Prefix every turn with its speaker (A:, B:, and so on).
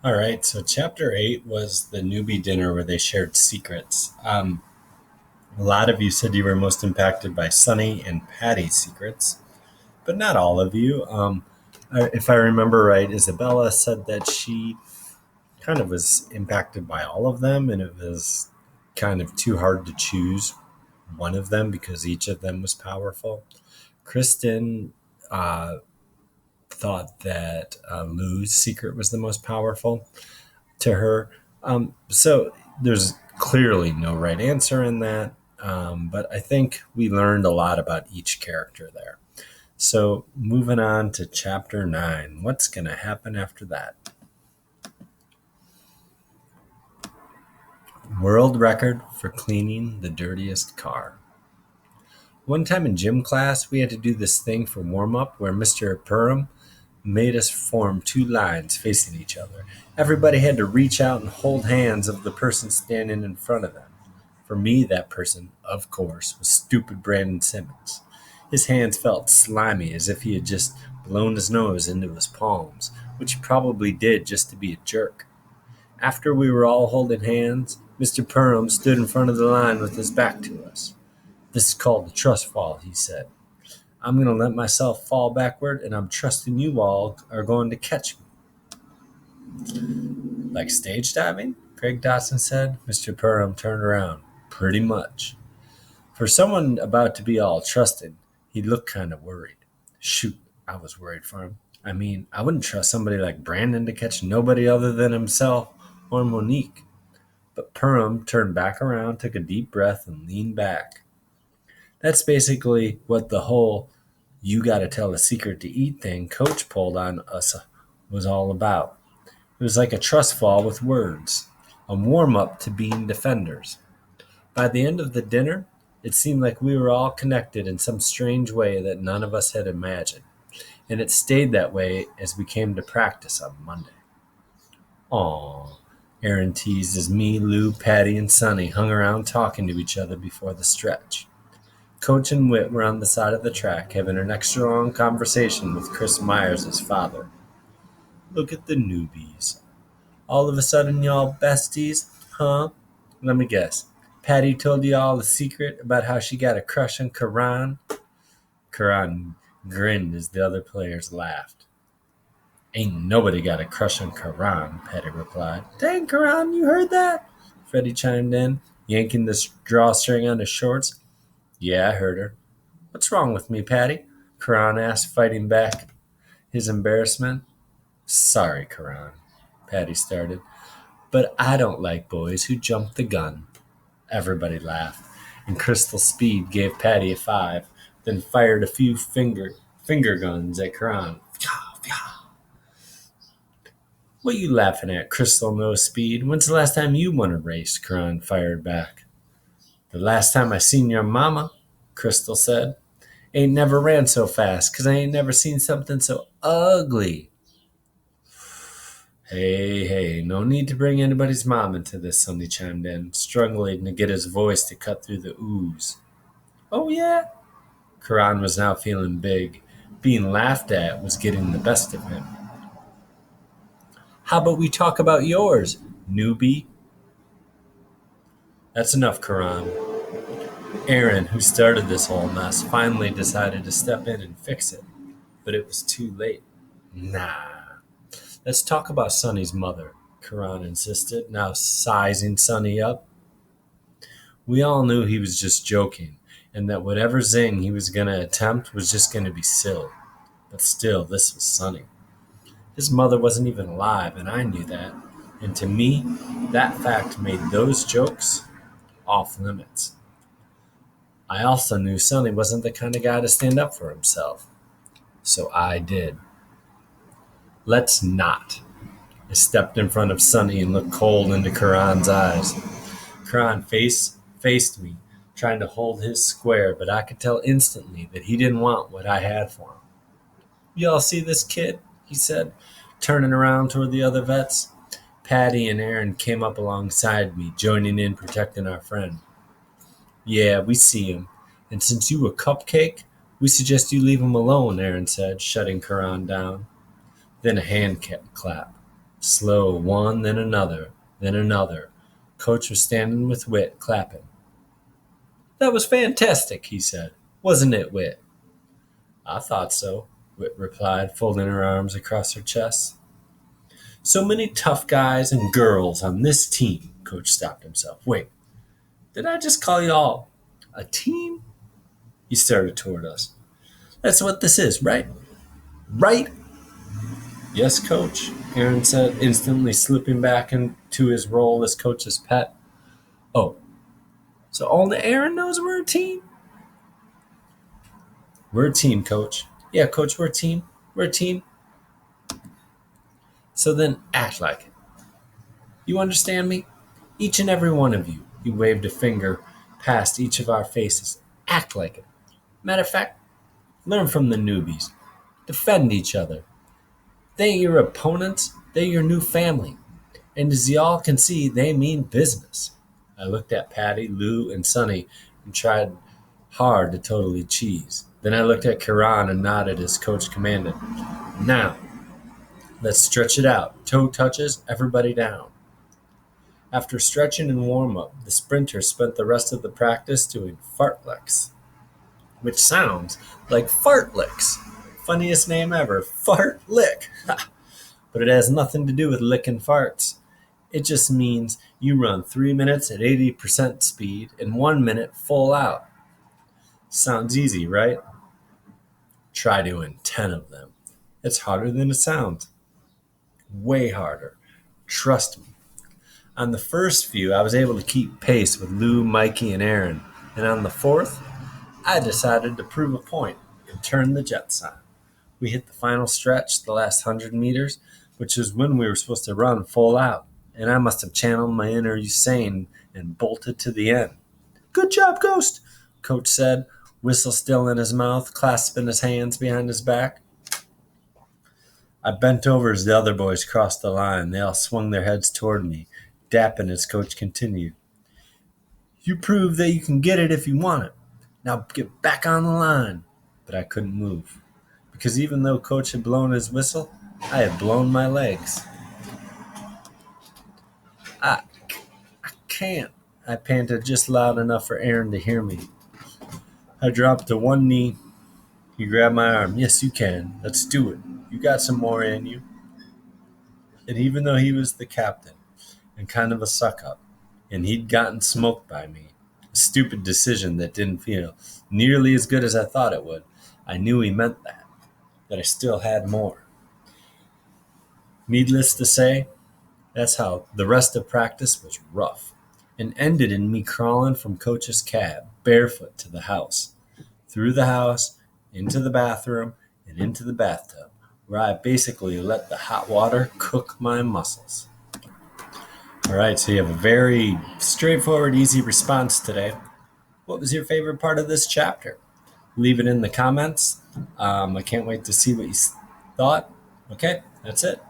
A: All right, so chapter 8 was the newbie dinner where they shared secrets. A lot of you said you were most impacted by Sunny and Patty's secrets, but not all of you. If I remember right, Isabella said that she kind of was impacted by all of them, and it was kind of too hard to choose one of them because each of them was powerful. Kristen uh, thought that Lou's secret was the most powerful to her. So there's clearly no right answer in that. But I think we learned a lot about each character there. So moving on to chapter 9. What's going to happen after that? World record for cleaning the dirtiest car. One time in gym class, we had to do this thing for warm up where Mr. Perham made us form two lines facing each other. Everybody had to reach out and hold hands of the person standing in front of them. For me, that person, of course, was stupid Brandon Simmons. His hands felt slimy as if he had just blown his nose into his palms, which he probably did just to be a jerk. After we were all holding hands, Mr. Perham stood in front of the line with his back to us. "This is called the trust fall," he said. "I'm going to let myself fall backward, and I'm trusting you all are going to catch me." "Like stage diving?" Craig Dawson said. Mr. Perham turned around. "Pretty much." For someone about to be all trusted, he looked kind of worried. Shoot, I was worried for him. I mean, I wouldn't trust somebody like Brandon to catch nobody other than himself or Monique. But Perham turned back around, took a deep breath, and leaned back. That's basically what the whole "you gotta tell a secret to eat" thing Coach pulled on us was all about. It was like a trust fall with words, a warm up to being defenders. By the end of the dinner, it seemed like we were all connected in some strange way that none of us had imagined, and it stayed that way as we came to practice on Monday. Aw, Aaron teased as me, Lou, Patty, and Sonny hung around talking to each other before the stretch. Coach and Whit were on the side of the track having an extra long conversation with Chris Myers' father. "Look at the newbies. All of a sudden y'all besties, huh? Let me guess. Patty told you all the secret about how she got a crush on Karan?" Karan grinned as the other players laughed. "Ain't nobody got a crush on Karan," Patty replied. "Dang, Karan, you heard that?" Freddie chimed in, yanking the drawstring on his shorts. "Yeah, I heard her." "What's wrong with me, Patty?" Karan asked, fighting back his embarrassment. "Sorry, Karan," Patty started, "but I don't like boys who jump the gun." Everybody laughed, and Crystal Speed gave Patty a 5, then fired a few finger guns at Karan. "What you laughing at, Crystal No Speed? When's the last time you won a race?" Karan fired back. "The last time I seen your mama," Crystal said. "Ain't never ran so fast, 'cause I ain't never seen something so ugly." Hey, no need to bring anybody's mom into this," Sonny chimed in, struggling to get his voice to cut through the ooze. "Oh, yeah?" Karan was now feeling big. Being laughed at was getting the best of him. "How about we talk about yours, newbie?" "That's enough, Karan." Aaron, who started this whole mess, finally decided to step in and fix it, but it was too late. "Nah, let's talk about Sonny's mother," Karan insisted, now sizing Sonny up. We all knew he was just joking, and that whatever zing he was going to attempt was just going to be silly. But still, this was Sonny. His mother wasn't even alive, and I knew that. And to me, that fact made those jokes off limits. I also knew Sonny wasn't the kind of guy to stand up for himself. So I did. "Let's not." I stepped in front of Sonny and looked cold into Karan's eyes. Karan faced me, trying to hold his square, but I could tell instantly that he didn't want what I had for him. "Y'all see this kid?" he said, turning around toward the other vets. Patty and Aaron came up alongside me, joining in protecting our friend. "Yeah, we see him. And since you a cupcake, we suggest you leave him alone," Aaron said, shutting Karan down. Then a hand clap. Slow, one, then another, then another. Coach was standing with Whit, clapping. "That was fantastic," he said. "Wasn't it, Whit?" "I thought so," Whit replied, folding her arms across her chest. "So many tough guys and girls on this team." Coach stopped himself. "Wait, did I just call you all a team?" He started toward us. "That's what this is, right? Right?" "Yes, Coach," Aaron said, instantly slipping back into his role as Coach's pet. "Oh, so only Aaron knows we're a team?" "We're a team, Coach." "Yeah, Coach, we're a team. We're a team." "So then act like it. You understand me? Each and every one of you." He waved a finger past each of our faces. "Act like it. Matter of fact, learn from the newbies. Defend each other. They ain't your opponents. They're your new family. And as y'all can see, they mean business." I looked at Patty, Lou, and Sonny and tried hard to totally cheese. Then I looked at Karan and nodded as Coach commanded. "Now, let's stretch it out. Toe touches, everybody down." After stretching and warm-up, the sprinters spent the rest of the practice doing fartleks, which sounds like fartlicks. Funniest name ever, fartlick. But it has nothing to do with licking farts. It just means you run 3 minutes at 80% speed and 1 minute full out. Sounds easy, right? Try doing 10 of them. It's harder than it sounds. Way harder. Trust me. On the first few, I was able to keep pace with Lou, Mikey, and Aaron. And on the fourth, I decided to prove a point and turn the jets on. We hit the final stretch, the last 100 meters, which is when we were supposed to run full out. And I must have channeled my inner Usain and bolted to the end. "Good job, Ghost," Coach said, whistle still in his mouth, clasping his hands behind his back. I bent over as the other boys crossed the line. They all swung their heads toward me, dapping as Coach continued. "You prove that you can get it if you want it. Now get back on the line." But I couldn't move, because even though Coach had blown his whistle, I had blown my legs. I can't," I panted just loud enough for Aaron to hear me. I dropped to one knee. He grabbed my arm. "Yes, you can. Let's do it. You got some more in you." And even though he was the captain and kind of a suck-up, and he'd gotten smoked by me, a stupid decision that didn't feel nearly as good as I thought it would, I knew he meant that I still had more. Needless to say, that's how the rest of practice was rough, and ended in me crawling from Coach's cab, barefoot, to the house, through the house, into the bathroom, and into the bathtub, where I basically let the hot water cook my muscles. All right, so you have a very straightforward, easy response today. What was your favorite part of this chapter? Leave it in the comments. I can't wait to see what you thought. Okay, that's it.